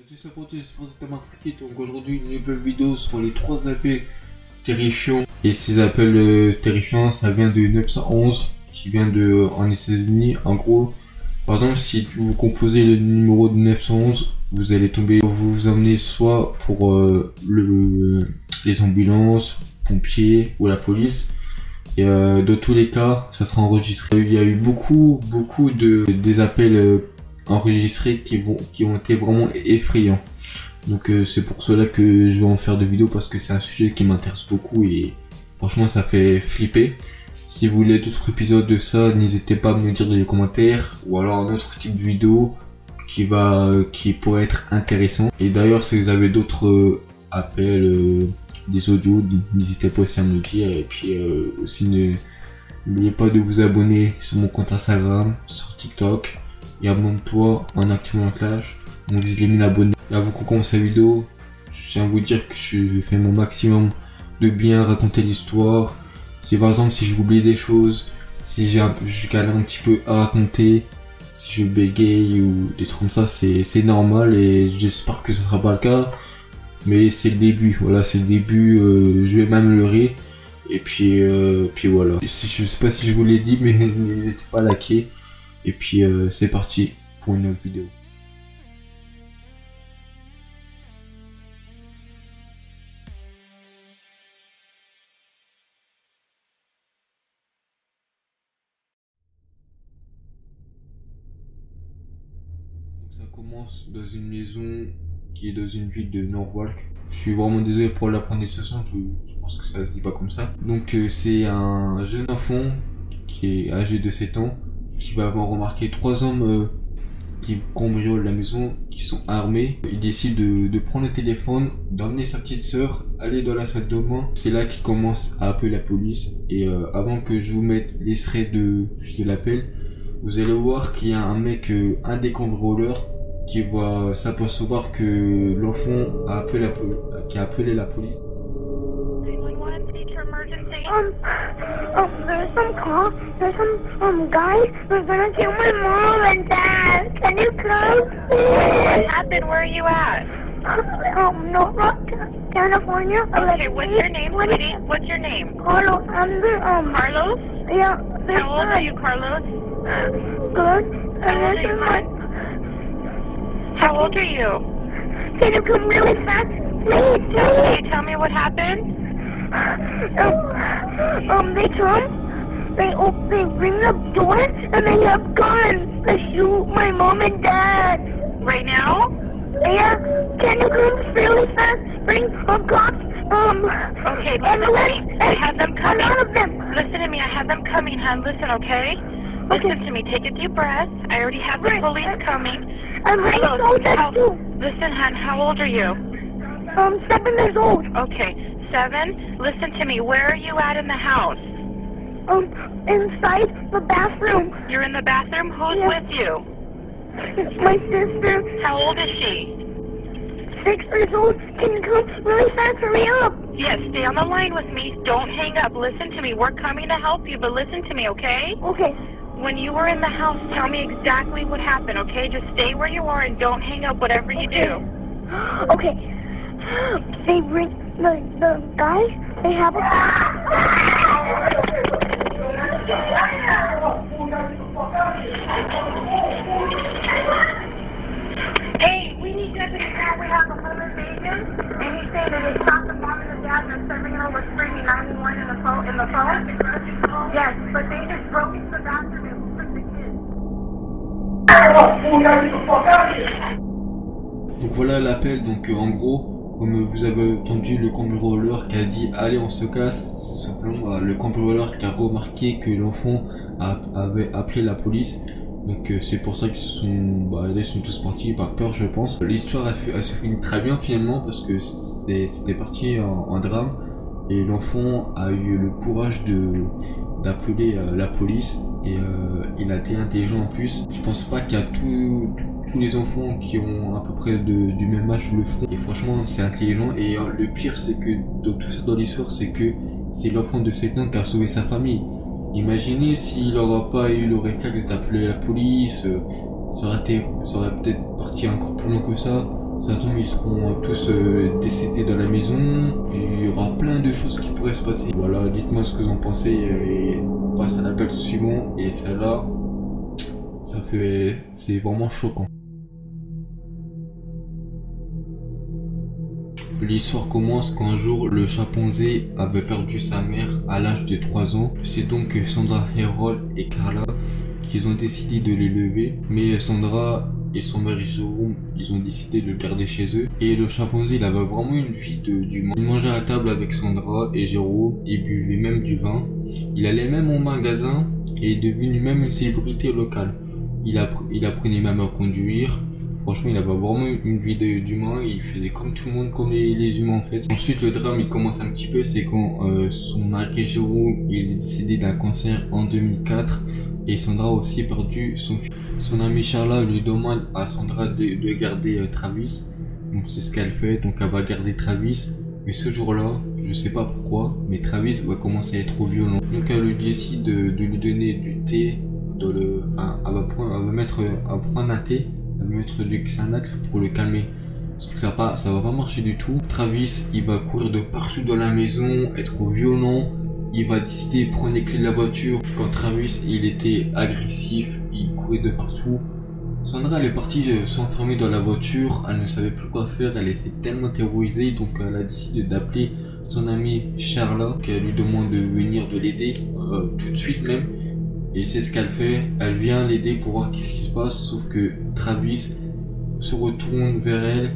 tous les potes, j'espère que vous êtes donc aujourd'hui une nouvelle vidéo sur les 3 appels terrifiants. Et ces appels terrifiants, ça vient de 911 qui vient de en États-Unis. En gros, par exemple, si vous composez le numéro de 911, vous allez tomber, vous emmener soit pour les ambulances, pompiers ou la police. Et dans tous les cas, ça sera enregistré. Il y a eu beaucoup des appels enregistrés qui ont été vraiment effrayants. Donc c'est pour cela que je vais en faire des vidéos, parce que c'est un sujet qui m'intéresse beaucoup et franchement ça fait flipper. Si vous voulez d'autres épisodes de ça, n'hésitez pas à me le dire dans les commentaires, ou alors un autre type de vidéo qui pourrait être intéressant. Et d'ailleurs, si vous avez d'autres appels, des audios, n'hésitez pas aussi à me le dire. Et puis aussi n'oubliez pas de vous abonner sur mon compte Instagram, sur TikTok, et abonne-toi en activant la cloche. Donc vous allez m'abonner. Et avant qu'on commence la vidéo, je tiens à vous dire que je fais mon maximum de bien raconter l'histoire. Si par exemple si j'oublie des choses, si je galère un petit peu à raconter, si je bégaye ou des trucs comme ça, c'est normal et j'espère que ce sera pas le cas. Mais c'est le début, voilà, c'est le début, je vais m'améliorer. Et puis voilà. Je sais pas si je vous l'ai dit, mais n'hésitez pas à liker. Et puis c'est parti pour une autre vidéo. Donc ça commence dans une maison qui est dans une ville de Norwalk. Je suis vraiment désolé pour la prononciation, je pense que ça se dit pas comme ça. Donc c'est un jeune enfant qui est âgé de 7 ans qui va avoir remarqué 3 hommes qui cambriolent la maison, qui sont armés. Il décide de prendre le téléphone, d'emmener sa petite sœur, aller dans la salle de bain. C'est là qu'il commence à appeler la police. Et avant que je vous mette l'extrait de l'appel, vous allez voir qu'il y a un mec, un des cambrioleurs, qui va s'apercevoir que l'enfant a appelé la police. There's some guys who's gonna kill my mom and dad. Can you come? What happened? Where are you at? Norwalk, California. Okay, what's your name, sweetie? What's your name? Carlos, I'm the, Carlos? yeah. How old are you, Carlos? Good. How old are you? How old are you? Can you come really fast, please? Can you tell me what happened? They come. They ring the door and they have guns. They shoot my mom and dad. Right now? Yeah. Can you come really fast? Bring a cops. Okay, listen to me. I have them coming. None of them. Listen to me. I have them coming, hon. Listen, okay? Listen to me. Take a deep breath. I already have the police coming. I'm ready to go there too. Listen, hon. How old are you? 7 years old. Okay, 7. Listen to me. Where are you at in the house? Inside the bathroom. You're in the bathroom? Who's Yeah. with you? It's my sister. How old is she? 6 years old. Can you come really fast? Hurry up. Yes, stay on the line with me. Don't hang up. Listen to me. We're coming to help you, but listen to me, okay? Okay. When you were in the house, tell me exactly what happened, okay? Just stay where you are and don't hang up whatever you do. Okay. They bring the guys. They have a. Hey, we need you at the car. We have a home invasion, and he's saying that they shot the mom and the dad and the 7-year-old was screaming 911 in the phone. Yes, but they just broke into the bathroom and took the kids. Donc voilà l'appel. Donc en gros, comme vous avez entendu le cambrioleur qui a dit allez on se casse, c'est simplement le cambrioleur qui a remarqué que l'enfant avait appelé la police. Donc c'est pour ça qu'ils ils sont tous partis par peur, je pense. L'histoire elle se finit très bien finalement, parce que c'était parti en drame et l'enfant a eu le courage d'appeler la police et il a été intelligent en plus. Je pense pas qu'il y a tous les enfants qui ont à peu près du même âge le feront, et franchement c'est intelligent. Et le pire c'est que dans tout ça dans l'histoire, c'est que c'est l'enfant de 7 ans qui a sauvé sa famille. Imaginez s'il n'aura pas eu le réflexe d'appeler la police, ça aurait peut-être parti encore plus loin que ça. Ça tombe, ils seront tous décédés dans la maison. Et il y aura plein de choses qui pourraient se passer. Voilà, dites-moi ce que vous en pensez et on passe à l'appel suivant. Et celle-là, c'est vraiment choquant. L'histoire commence quand un jour le chimpanzé avait perdu sa mère à l'âge de 3 ans. C'est donc Sandra, Harold et Carla qui ont décidé de l'élever. Mais Sandra et son mari Jérôme, ils ont décidé de le garder chez eux. Et le chimpanzé, il avait vraiment une vie d'humain. Il mangeait à table avec Sandra et Jérôme, il buvait même du vin. Il allait même au magasin et est devenu même une célébrité locale. Il apprenait même à conduire. Franchement, il avait vraiment une vie d'humain, il faisait comme tout le monde, comme les humains en fait. Ensuite, le drame, il commence un petit peu, c'est quand son mari Jérôme, il est décédé d'un cancer en 2004 et Sandra aussi perdu son fils. Son amie Charla lui demande à Sandra de garder Travis, donc c'est ce qu'elle fait, donc elle va garder Travis. Mais ce jour-là, je sais pas pourquoi, mais Travis va commencer à être trop violent. Donc elle lui décide de lui donner du thé, elle va prendre un thé. À mettre du Xanax pour le calmer. Sauf que ça va pas marcher du tout. Travis, il va courir de partout dans la maison, être violent. Il va décider de prendre les clés de la voiture. Quand Travis, il était agressif, il courait de partout. Sandra, elle est partie s'enfermer dans la voiture. Elle ne savait plus quoi faire. Elle était tellement terrorisée. Donc, elle a décidé d'appeler son amie Charla. Elle lui demande de venir de l'aider tout de suite même. Et c'est ce qu'elle fait, elle vient l'aider pour voir qu'est-ce qui se passe, sauf que Travis se retourne vers elle,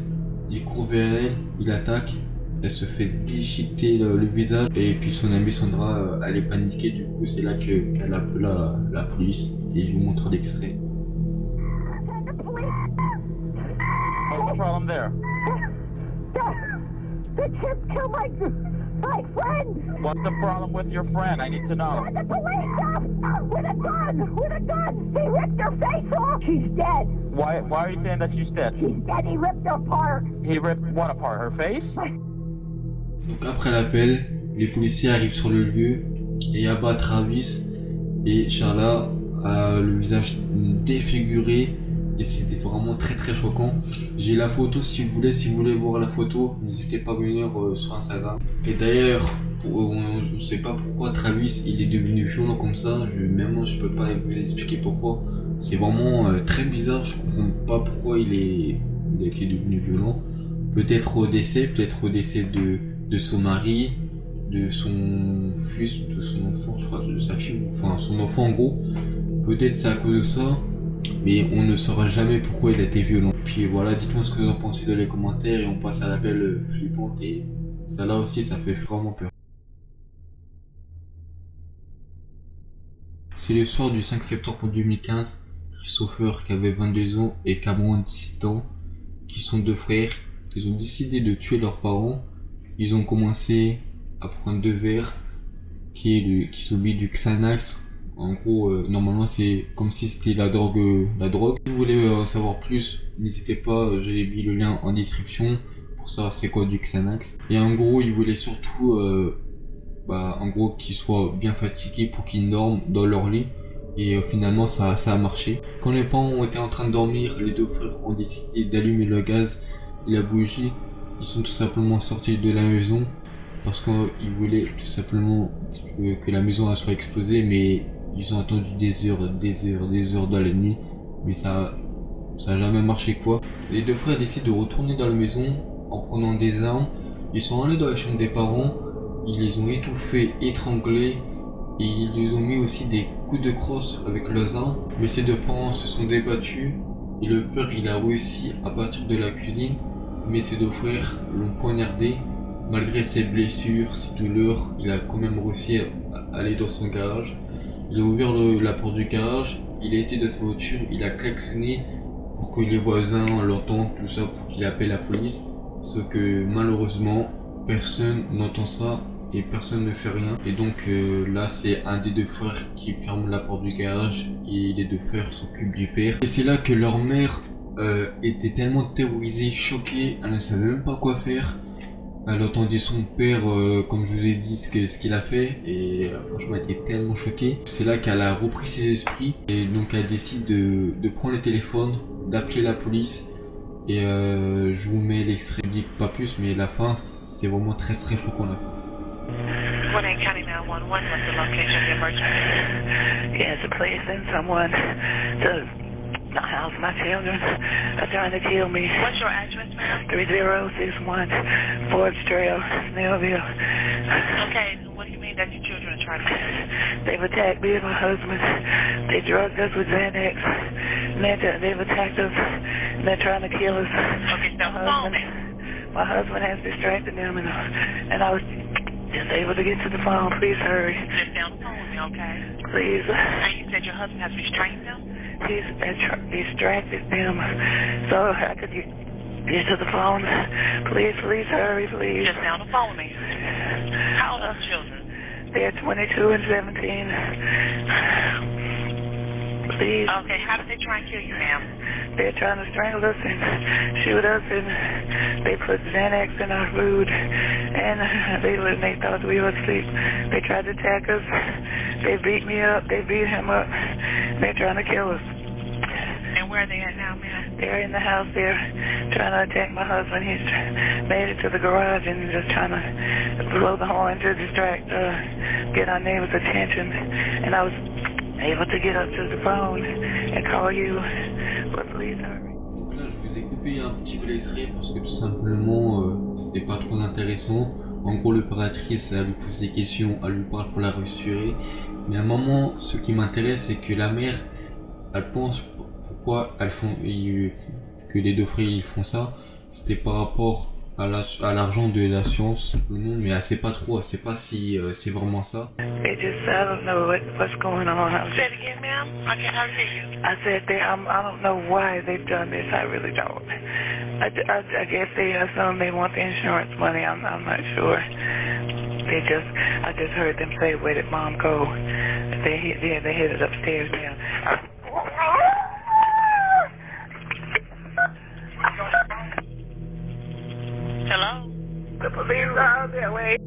il court vers elle, il attaque, elle se fait déchiqueter le visage, et puis son amie Sandra, elle est paniquée, du coup c'est là qu'elle appelle la police, et je vous montre l'extrait. What's the problem there? The chip killed my friend. What's the problem with your friend? I need to know. The police with a gun. He ripped her face off. She's dead. Why are you saying that she's dead? She's dead. He ripped her apart. He ripped what apart? Her face? Donc après l'appel, les policiers arrivent sur le lieu et abattent Travis et Charla a le visage défiguré. Et c'était vraiment très très choquant. J'ai la photo si vous voulez voir la photo, n'hésitez pas à venir sur Instagram. Et d'ailleurs, je sais pas pourquoi Travis il est devenu violent comme ça. Même moi je peux pas vous expliquer pourquoi. C'est vraiment très bizarre, je comprends pas pourquoi il a été devenu violent. Peut-être au décès de son mari, de son fils, de son enfant, je crois, de sa fille, enfin son enfant en gros. Peut-être c'est à cause de ça. Mais on ne saura jamais pourquoi il a été violent. Puis voilà, dites-moi ce que vous en pensez dans les commentaires et on passe à l'appel flippante et ça là aussi ça fait vraiment peur. C'est le soir du 5 septembre 2015, Christopher qui avait 22 ans et Cameron 17 ans, qui sont deux frères, ils ont décidé de tuer leurs parents. Ils ont commencé à prendre 2 verres qui sont mis du Xanax. En gros, normalement c'est comme si c'était la drogue. Si vous voulez savoir plus, n'hésitez pas, j'ai mis le lien en description pour savoir c'est quoi du Xanax. Et en gros, ils voulaient surtout, qu'ils soient bien fatigués pour qu'ils dorment dans leur lit. Et finalement ça a marché. Quand les parents ont été en train de dormir, les 2 frères ont décidé d'allumer le gaz et la bougie. Ils sont tout simplement sortis de la maison parce qu'ils voulaient tout simplement que la maison soit explosée, mais ils ont attendu des heures dans la nuit, mais ça a jamais marché quoi. Les 2 frères décident de retourner dans la maison en prenant des armes. Ils sont allés dans la chambre des parents, ils les ont étouffés, étranglés, et ils les ont mis aussi des coups de crosse avec leurs armes. Mais ces 2 parents se sont débattus et le père il a réussi à partir de la cuisine, mais ses 2 frères l'ont poignardé. Malgré ses blessures, ses douleurs, il a quand même réussi à aller dans son garage. Il a ouvert la porte du garage, il a été dans sa voiture, il a klaxonné pour que les voisins l'entendent, tout ça, pour qu'il appelle la police. Sauf que malheureusement, personne n'entend ça et personne ne fait rien. Et donc là, c'est un des 2 frères qui ferme la porte du garage et les 2 frères s'occupent du père. Et c'est là que leur mère était tellement terrorisée, choquée, elle ne savait même pas quoi faire. Elle entendait son père, comme je vous ai dit, ce qu'il a fait, et franchement elle était tellement choquée. C'est là qu'elle a repris ses esprits, et donc elle décide de prendre le téléphone, d'appeler la police, Et je vous mets l'extrait, je dis pas plus, mais la fin, c'est vraiment très très choquant la fin. Gwinnett County 911, what's the location of the emergency? Yes, please send someone to house my children. They're trying to kill me. What's your address, ma'am? 3061 Forbes Trail, Snellville. Okay, what do you mean that your children are trying to kill you? They've attacked me and my husband. They drugged us with Xanax. They've attacked us. And they're trying to kill us. Okay, so my husband has distracted them, and I was just able to get to the phone. Please hurry. Just down the phone with me, okay? Please. And you said your husband has restrained them? He's distracted them, so I could get to the phone. Please hurry, please. Just down the phone with me. How old are the children? They're 22 and 17. Please. Okay, how did they try and kill you, ma'am? They're trying to strangle us and shoot us, and they put Xanax in our food, and they thought we were asleep. They tried to attack us. They beat me up. They beat him up. They're trying to kill us. And where are they at now, ma'am? They're in the house. They're trying to attack my husband. He's made it to the garage and just trying to blow the horn to distract, get our neighbors' attention. And I was able to get up to the phone and call you. But please hurry. Donc là, je vous ai coupé un petit peu l'extrait parce que tout simplement, c'était pas trop intéressant. En gros, l'opératrice, elle lui pose des questions, elle lui parle pour la rassurer. Mais à un moment, ce qui m'intéresse, c'est que la mère, elle pense pourquoi elles font, que les deux frères ils font ça. C'était par rapport à l'argent de l'assurance simplement, mais elle sait pas trop, elle sait pas si c'est vraiment ça. They just, I don't know what's going on. Say it again, ma'am. I can't hear you. I said I don't know why they've done this. I really don't. I guess they assume they want the insurance money. I'm not sure. I just heard them say, "Where did Mom go?" They headed upstairs now. Hello? The police are on their way.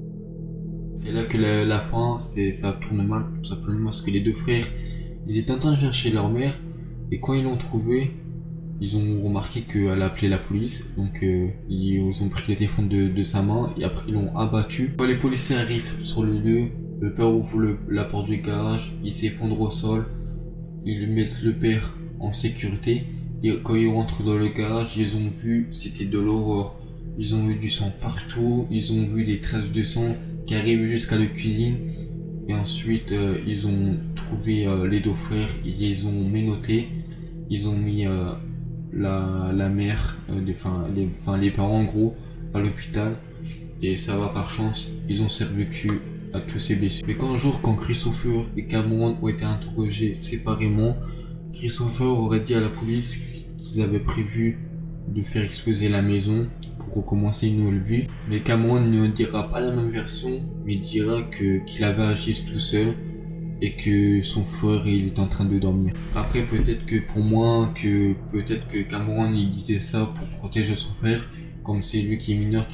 C'est là que la fin, ça tourne mal, tout simplement parce que les deux frères, ils étaient en train de chercher leur mère, et quand ils l'ont trouvée, ils ont remarqué qu'elle a appelé la police, donc ils ont pris le téléphone de sa main, et après ils l'ont abattu. Quand les policiers arrivent sur le lieu, le père ouvre la porte du garage, il s'effondre au sol, ils mettent le père en sécurité, et quand ils rentrent dans le garage, ils ont vu, c'était de l'horreur. Ils ont vu du sang partout, ils ont vu des traces de sang qui arrivent jusqu'à la cuisine. Et ensuite, ils ont trouvé les deux frères, ils les ont menottés. Ils ont mis la mère, les parents en gros, à l'hôpital. Et ça va par chance, ils ont survécu à tous ces blessures. Mais quand Christopher et Cameron ont été interrogés séparément, Christopher aurait dit à la police qu'ils avaient prévu de faire exploser la maison pour recommencer une nouvelle vie. Mais Cameron ne dira pas la même version, mais dira qu'il avait agi tout seul et que son frère il est en train de dormir. Après peut-être que Cameron il disait ça pour protéger son frère, comme c'est lui qui est mineur,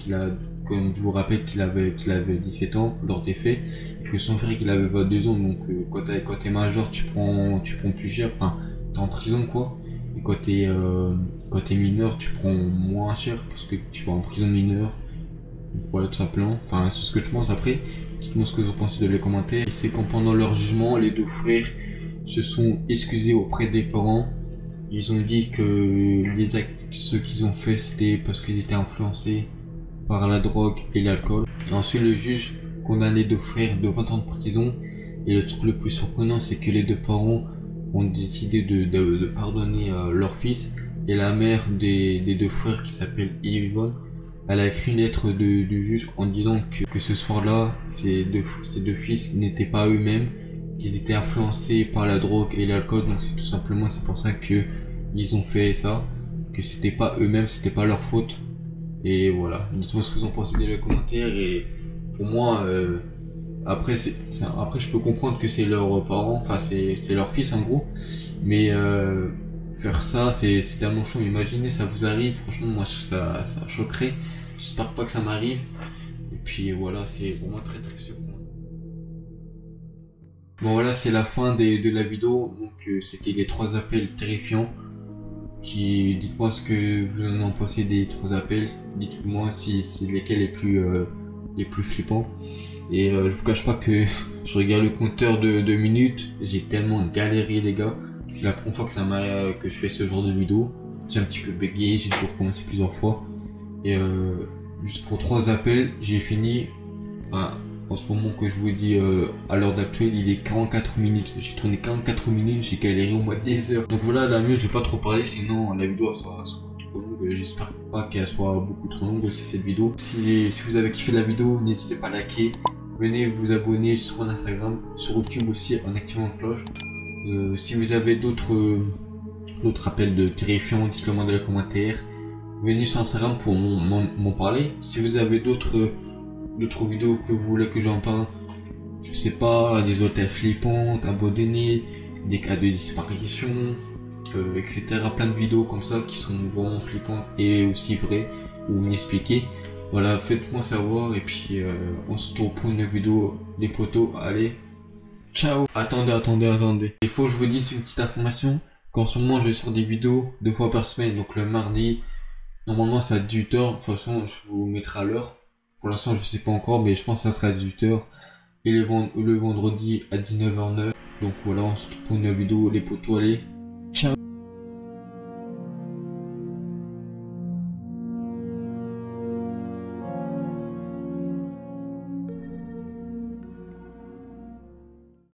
comme je vous rappelle qu'il avait 17 ans lors des faits, et que son frère qu'il avait 22 ans, donc quand t'es majeur tu prends plus cher, enfin t'es en prison quoi. Et quand t'es mineur, tu prends moins cher parce que tu vas en prison mineure. Voilà, tout simplement. Enfin, c'est ce que je pense. Après, dites-moi ce que vous pensez dans les commentaires. Et c'est quand pendant leur jugement, les deux frères se sont excusés auprès des parents. Ils ont dit que les actes, ceux qu'ils ont fait, c'était parce qu'ils étaient influencés par la drogue et l'alcool. Et ensuite, le juge condamne les deux frères de 20 ans de prison. Et le truc le plus surprenant, c'est que les deux parents ont décidé de pardonner leur fils, et la mère des deux frères qui s'appelle Yvonne, elle a écrit une lettre du juge en disant que ce soir-là, ces deux fils n'étaient pas eux-mêmes, qu'ils étaient influencés par la drogue et l'alcool, donc c'est tout simplement c'est pour ça que ils ont fait ça, que c'était pas eux-mêmes, c'était pas leur faute. Et voilà, dites-moi ce que vous en pensez dans les commentaires. Et pour moi après je peux comprendre que c'est leurs parents, enfin c'est leur fils en gros, mais faire ça c'est tellement chaud. Imaginez ça vous arrive, franchement moi ça choquerait. J'espère pas que ça m'arrive. Et puis voilà, c'est vraiment très très surprenant. Bon voilà, c'est la fin de la vidéo. Donc c'était les 3 appels terrifiants. Dites-moi ce que vous en pensez des 3 appels. Dites-moi si c'est lesquels les plus flippants. Et je vous cache pas que je regarde le compteur de minutes. J'ai tellement galéré les gars. C'est la première fois que je fais ce genre de vidéo. J'ai un petit peu bégayé, j'ai dû recommencer plusieurs fois. Et juste pour 3 appels, j'ai fini. Enfin, en ce moment que je vous dis à l'heure d'actuelle, il est 44 minutes. J'ai tourné 44 minutes, j'ai galéré au moins des heures. Donc voilà, la mieux, je vais pas trop parler, sinon la vidéo soit trop longue. J'espère pas qu'elle soit beaucoup trop longue aussi cette vidéo. Si vous avez kiffé la vidéo, n'hésitez pas à liker. Venez vous abonner sur mon Instagram, sur YouTube aussi en activant la cloche. Si vous avez d'autres appels de terrifiants, dites-le moi dans les commentaires. Venez sur Instagram pour m'en parler. Si vous avez d'autres vidéos que vous voulez que j'en parle, je sais pas, des hôtels flippants, abandonnés, des cas de disparition, etc. Plein de vidéos comme ça qui sont vraiment flippantes et aussi vraies ou inexpliquées. Voilà, faites-moi savoir et puis on se retrouve pour une vidéo des potos. Allez, ciao. Attendez. Il faut que je vous dise une petite information. Qu'en ce moment je sors des vidéos 2 fois par semaine, donc le mardi, normalement c'est à 18h, de toute façon je vous mettrai à l'heure. Pour l'instant je sais pas encore, mais je pense que ça sera à 18h. Et le vendredi à 19h09. Donc voilà, on se retrouve pour une vidéo les potos, allez.